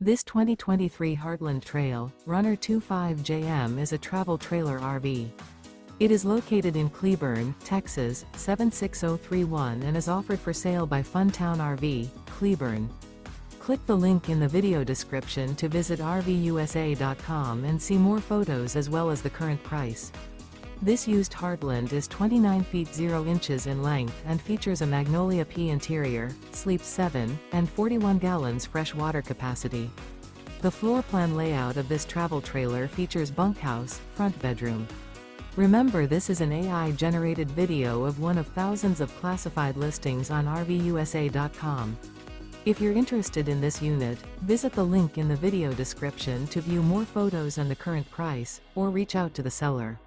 This 2023 Heartland Trail Runner 25JM is a travel trailer RV. It is located in Cleburne, Texas, 76031 and is offered for sale by Funtown RV, Cleburne. Click the link in the video description to visit RVUSA.com and see more photos as well as the current price. This used Heartland is 29 feet 0 inches in length and features a MAGNOLIA-P interior, sleeps 7, and 41 gallons fresh water capacity. The floor plan layout of this travel trailer features bunkhouse, front bedroom. Remember, this is an AI-generated video of one of thousands of classified listings on RVUSA.com. If you're interested in this unit, visit the link in the video description to view more photos and the current price, or reach out to the seller.